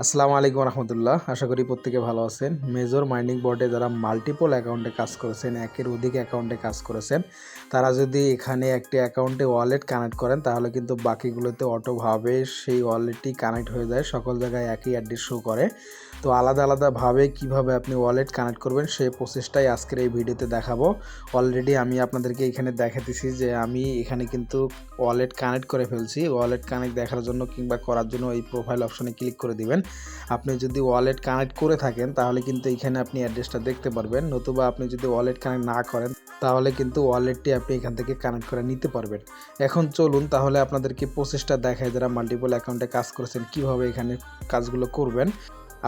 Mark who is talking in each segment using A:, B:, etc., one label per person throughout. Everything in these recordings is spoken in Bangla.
A: আসসালামু আলাইকুম রহমতুল্লাহ। আশা করি প্রত্যেকে ভালো আছেন। মেজর মাইনিং বোর্ডে যারা মাল্টিপল অ্যাকাউন্টে কাজ করেছেন, একের অধিক অ্যাকাউন্টে কাজ করেছেন, তারা যদি এখানে একটি অ্যাকাউন্টে ওয়ালেট কানেক্ট করেন তাহলে কিন্তু বাকিগুলোতে অটোভাবে সেই ওয়ালেটটি কানেক্ট হয়ে যায়। সকল জায়গায় একই অ্যাড্রেস শো করে। তো আলাদা আলাদাভাবে কিভাবে আপনি ওয়ালেট কানেক্ট করবেন সেই প্রসেসটাই আজকের এই ভিডিওতে দেখাবো। অলরেডি আমি আপনাদেরকে এখানে দেখাতেছি যে আমি এখানে কিন্তু ওয়ালেট কানেক্ট করে ফেলছি। ওয়ালেট কানেক্ট দেখার জন্য কিংবা করার জন্য এই প্রোফাইল অপশনে ক্লিক করে দিবেন। আপনি যদি ওয়ালেট কানেক্ট করে থাকেন তাহলে কিন্তু এখানে আপনি অ্যাড্রেসটা দেখতে পারবেন, নতুবা আপনি যদি ওয়ালেট কানেক্ট না করেন তাহলে কিন্তু ওয়ালেটটি আপনি এখান থেকে কানেক্ট করে নিতে পারবেন। এখন চলুন তাহলে আপনাদেরকে প্রসেসটা দেখায়, যারা মাল্টিপল অ্যাকাউন্টে কাজ করেছেন কিভাবে এখানে কাজগুলো করবেন।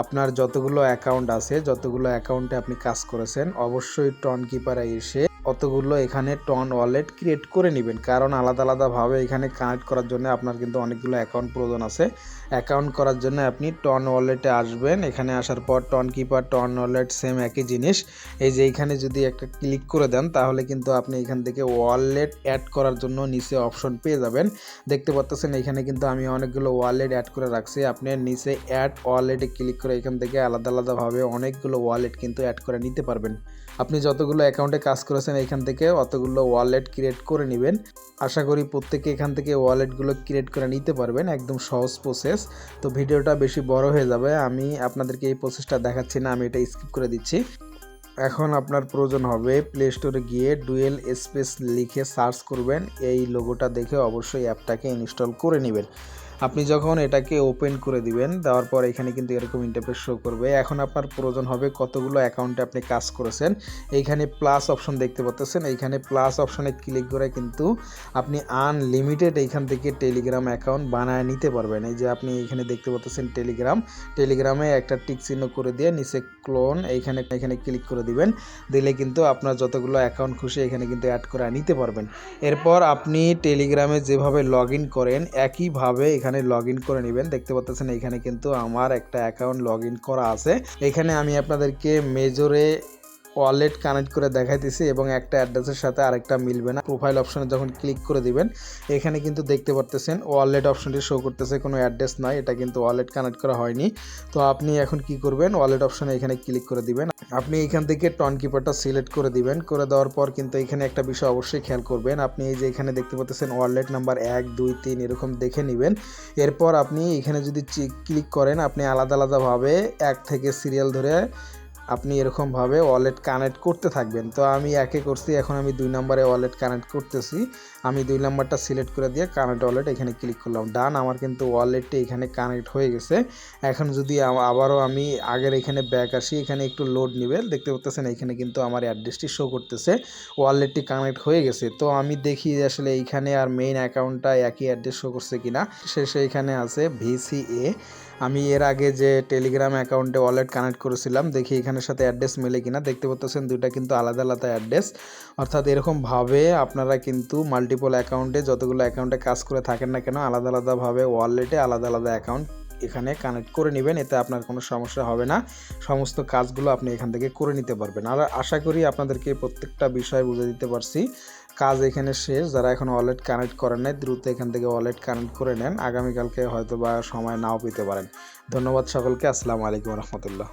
A: আপনার যতগুলো অ্যাকাউন্ট আছে, যতগুলো অ্যাকাউন্টে আপনি কাজ করেছেন, অবশ্যই টন কিপারে এসে অতগুলো এখানে টন ওয়ালেট ক্রিয়েট করে নেবেন, কারণ আলাদা আলাদাভাবে এখানে কানেক্ট করার জন্য আপনার কিন্তু অনেকগুলো অ্যাকাউন্ট প্রয়োজন আছে। অ্যাকাউন্ট করার জন্য আপনি টন ওয়ালেটে আসবেন। এখানে আসার পর Tonkeeper, TON wallet same একই জিনিস। এই যে এইখানে যদি একটা ক্লিক করে দেন তাহলে কিন্তু আপনি এখান থেকে ওয়ালেট অ্যাড করার জন্য নিচে অপশন পেয়ে যাবেন। দেখতে পাচ্ছেন এখানে কিন্তু আমি অনেকগুলো ওয়ালেট অ্যাড করে রাখছি। আপনি নিচে অ্যাড ওয়ালেটে ক্লিক করে এখান থেকে আলাদা আলাদাভাবে অনেকগুলো ওয়ালেট কিন্তু অ্যাড করে নিতে পারবেন। আপনি যতগুলো অ্যাকাউন্টে কাজ করেছেন এখান থেকে অতগুলো ওয়ালেট ক্রিয়েট করে নেবেন। আশা করি প্রত্যেকে এখান থেকে ওয়ালেটগুলো ক্রিয়েট করে নিতে পারবেন, একদম সহজ প্রসেস। তো ভিডিওটা বেশি বড় হয়ে যাবে, আমি আপনাদেরকে এই প্রসেসটা দেখাচ্ছি না, আমি এটা স্কিপ করে দিচ্ছি। এখন আপনার প্রয়োজন হবে প্লে স্টোরে গিয়ে ডুয়েল স্পেস লিখে সার্চ করবেন। এই লোগোটা দেখে অবশ্যই অ্যাপটাকে ইনস্টল করে নেবেন। আপনি যখন এটাকে ওপেন করে দিবেন, দেওয়ার পর এখানে কিন্তু এরকম ইন্টারফেস শো করবে। এখন আপনার প্রয়োজন হবে কতগুলো অ্যাকাউন্টে আপনি কাজ করেছেন। এইখানে প্লাস অপশন দেখতে পাচ্ছেন, এইখানে প্লাস অপশনে ক্লিক করে কিন্তু আপনি আনলিমিটেড এইখান থেকে টেলিগ্রাম অ্যাকাউন্ট বানায় নিতে পারবেন। এই যে আপনি এখানে দেখতে পাচ্ছেন টেলিগ্রামে একটা টিক চিহ্ন করে দিয়ে নিচে ক্লোন এখানে ক্লিক করে দিবেন। দিলে কিন্তু আপনার যতগুলো অ্যাকাউন্ট খুশি এখানে কিন্তু অ্যাড করে নিতে পারবেন। এরপর আপনি টেলিগ্রামে যেভাবে লগ ইন করেন একইভাবে এখানে লগ ইন করে নেবেন। দেখতে পাচ্ছেন এখানে কিন্তু আমার একটা অ্যাকাউন্ট লগ ইন করা আছে। এখানে আমি আপনাদেরকে মেজরে ওয়ালেট কানেক্ট করে দেখাইতেছি এবং একটা অ্যাড্রেসের সাথে আরেকটা মিলবে না। প্রোফাইল অপশনে যখন ক্লিক করে দিবেন এখানে কিন্তু দেখতে পারতেছেন ওয়ালেট অপশনটি শো করতেছে, কোনো অ্যাড্রেস নয়, এটা কিন্তু ওয়ালেট কানেক্ট করা হয়নি। তো আপনি এখন কি করবেন, ওয়ালেট অপশনে এখানে ক্লিক করে দিবেন। আপনি এখান থেকে টন কিপারটা সিলেক্ট করে দিবেন। করে দেওয়ার পর কিন্তু এখানে একটা বিষয় অবশ্যই খেয়াল করবেন, আপনি এই যে এখানে দেখতে পাচ্ছেন ওয়ালেট নাম্বার 1 2 3 এরকম দেখে নেবেন। এরপর আপনি এখানে যদি ক্লিক করেন আপনি আলাদা আলাদাভাবে এক থেকে সিরিয়াল ধরে আপনি এরকমভাবে ওয়ালেট কানেক্ট করতে থাকবেন। তো আমি একে করছি, এখন আমি 2 নম্বরে ওয়ালেট কানেক্ট করতেছি। আমি 2 নম্বরটা সিলেক্ট করে দিয়ে কানেক্ট ওয়ালেট এখানে ক্লিক করলাম, ডান। আমার কিন্তু ওয়ালেটটি এখানে কানেক্ট হয়ে গেছে। এখন যদি আবারও আমি আগের এখানে ব্যাক আসি, এখানে একটু লোড নেবে। দেখতে পাচ্ছেন এখানে কিন্তু আমার অ্যাড্রেসটি শো করতেছে, ওয়ালেটটি কানেক্ট হয়ে গেছে। তো আমি দেখি আসলে এইখানে আর মেইন অ্যাকাউন্টটা একই অ্যাড্রেস শো করছে কিনা। শেষে এখানে আছে VCA। আমি এর আগে যে টেলিগ্রাম অ্যাকাউন্টে ওয়ালেট কানেক্ট করেছিলাম, দেখি এখানের সাথে অ্যাড্রেস মেলে কিনা। দেখতে পাচ্ছেন দুইটা কিন্তু আলাদা আলাদা অ্যাড্রেস। অর্থাৎ এরকমভাবে আপনারা কিন্তু মাল্টিপল অ্যাকাউন্টে যতগুলো অ্যাকাউন্টে কাজ করে থাকেন না কেন আলাদা আলাদাভাবে ওয়ালেটে আলাদা আলাদা অ্যাকাউন্ট এখানে কানেক্ট করে নেবেন। এতে আপনার কোনো সমস্যা হবে না, সমস্ত কাজগুলো আপনি এখান থেকে করে নিতে পারবেন। আর আশা করি আপনাদেরকে প্রত্যেকটা বিষয় বুঝে দিতে পারছি। কাজ এখানে শেষ। যারা এখন ওয়ালেট কানেক্ট করেন নাই দ্রুত এখান থেকে ওয়ালেট কানেক্ট করে নেন, আগামীকালকে হয়তো বা সময় নাও পেতে পারেন। ধন্যবাদ সকলকে। আসসালামু আলাইকুম রহমতুল্লাহ।